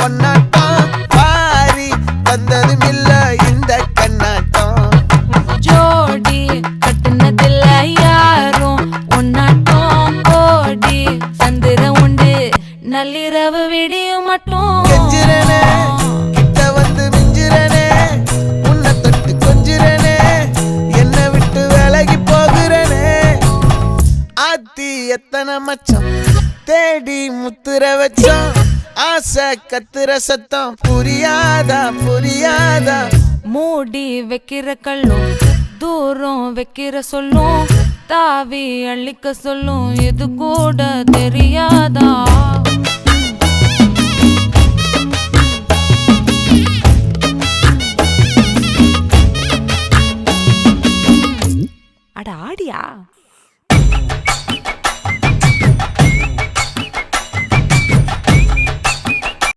ஒன்னாட்டம் பாரி தந்ததும் இல்ல இந்த கண்ணாட்டம் ஜோடி கட்டுனதில்ல யாரும் ஒன்னாட்டம் கோடி சந்திரம் உண்டு நள்ளிரவு விடியும் மட்டும் கெஞ்சிரனே கிட்ட வந்து மிஞ்சிரனே உன்னை தொட்டு கொஞ்சிரனே என்னை விட்டு விலகி போகிறனே ஆத்தி எத்தனை மச்சம் தேடி முத்துற வச்சோம் ஆசை கத்துற சத்தம் புரியாதா புரியாதா மூடி வைக்கிற கல்லும் தூரம் வைக்கிற சொல்லும் தாவி அள்ளிக்க சொல்லும் இது கூட தெரியாதா